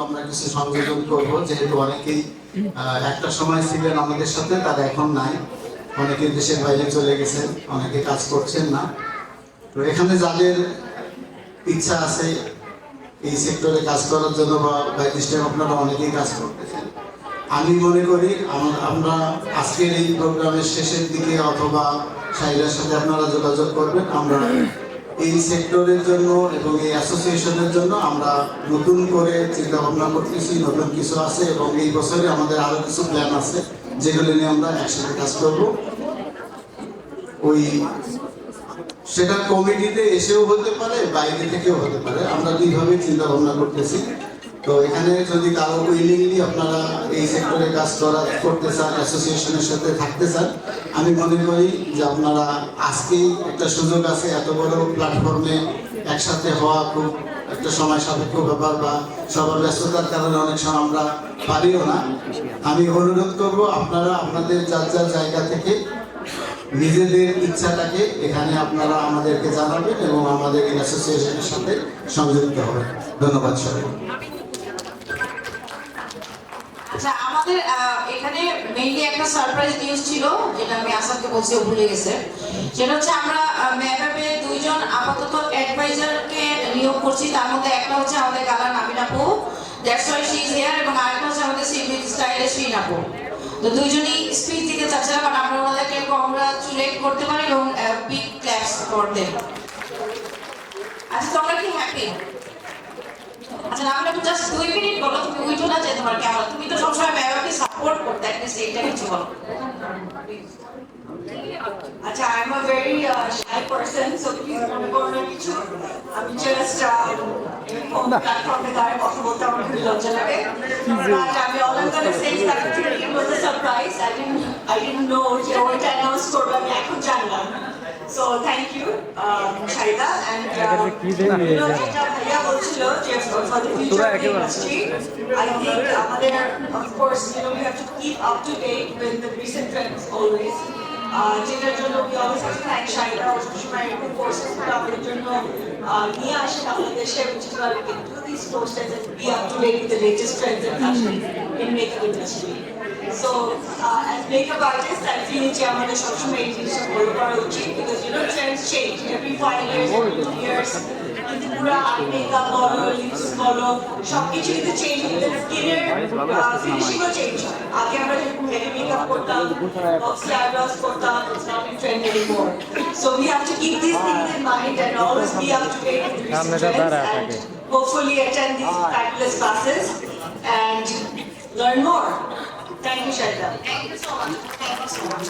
আমরা কিছু সংযোজন করব, যেহেতু অনেকেই একটা সময় ছিলেন আমাদের সাথে, তারা এখন নাই। অনেকে দেশের বাইরে চলে গেছেন, অনেকে কাজ করছেন না। তো এখানে যাদের ইচ্ছা আছে এই সেক্টরে কাজ করার জন্য বা বাইরে আপনারা অনেকেই কাজ করতেছেন, আমি মনে করি আমরা আজকের এই প্রোগ্রামের শেষের দিকে অথবা সাইডের সাথে আপনারা যোগাযোগ করবেন। আমরা এই সেক্টরের জন্য এবং এই অ্যাসোসিয়েশনের জন্য আমরা নতুন করে চিন্তা ভাবনা করতেছি, নতুন কিছু আছে এবং এই বছরে আমাদের আরো কিছু প্ল্যান আছে যেগুলো নিয়ে আমরা একসাথে কাজ করব। ওই সেটা কমিটিতে এসেও হতে পারে, বাইরে থেকেও হতে পারে, আমরা দুইভাবে চিন্তা ভাবনা করতেছি। তো এখানে যদি কারো উইলিংলি আপনারা এই সেক্টরে কাজ করতে চান, অ্যাসোসিয়েশনের সাথে থাকতে চান, আমি মনে করি যে আপনারা আজকেই একটা সুযোগ আছে, এত বড় প্ল্যাটফর্মে একসাথে হওয়া খুব একটা সময় সাপেক্ষ ব্যাপার, বা সবার ব্যস্ততার কারণে অনেক সময় আমরা পারিও না। আমি অনুরোধ করব আপনারা আপনাদের যার যার জায়গা থেকে নিজেদের ইচ্ছাটাকে এখানে আপনারা আমাদেরকে জানাবেন এবং আমাদের এই অ্যাসোসিয়েশনের সাথে সংযুক্ত হবেন। ধন্যবাদ সবাই। আচ্ছা, আমাদের এখানে মেইনলি একটা সারপ্রাইজ নিউজ ছিল, যেটা আমি আসাদকে বলছি, ভুলে গেছে। সেটা হচ্ছে আমরা ম্যাপে দুইজন আপাতত অ্যাডভাইজারকে নিয়োগ করছি। তার মধ্যে একটা হচ্ছে আমাদের গালা নাবিন আপু, that's why she is here, এবং আরেকটা হচ্ছে আমাদের সিভিল স্টাইলের শিরিন আপু। তো দুইজনই স্পিচ দিতে চাচ্ছিলাম, বাট আমরা ওনাদেরকে কংগ্রাচুলেট করতে পারি এবং বিগ ক্ল্যাপস ফর দেম। আচ্ছা, তোমরা কি হ্যাপি? আচ্ছা, আমরা একটু জাস্ট 2 মিনিট বলো, তুমি উইঠো না যে তোমার ক্যামেরা, তুমি তো সবসময় ম্যামকে সাপোর্ট করতে, অ্যাটলিস্ট এইটা কিছু বলো। আচ্ছা, I am a very shy person, so please মনে করো না কিছু। আমি জাস্ট প্ল্যাটফর্মে দাঁড়িয়ে কথা বলতে আমার খুব লজ্জা লাগে। বাট আমি all I gonna say is that it was a surprise. I didn't know যে ওইটা অ্যানাউন্স করবে, আমি এখন জানলাম। So thank you, Shaida, and যেটা ভাইয়া বলছিল যে for the future of the industry, I think of course we have to keep up to date with the recent trends always. যেটার জন্য we always have to thank Shaida, সবসময় এরকম courses আমাদের জন্য নিয়ে আসে বাংলাদেশে, which is why we can do these courses and be up to date with the latest trends and fashion in makeup industry. So as makeup artists, I feel যে আমাদের সবসময় এই জিনিসটা ফলো করা উচিত, because trends change every 5 years, every 2 years. কিন্তু পুরো makeup বলো, লিপস্টিক বলো, সবকিছু কিন্তু চেঞ্জ হচ্ছে, স্কিনের ফিনিশিংও চেঞ্জ হয়। আগে আমরা যেরকম হেভি মেকআপ করতাম, বক্সি আইব্রোস করতাম, it's not in trend anymore. So we have to keep these things in mind and always be up to date with the recent trends, and hopefully attend these fabulous classes and learn more. Thank you, Shaida. Thank you so much. Thank you so much.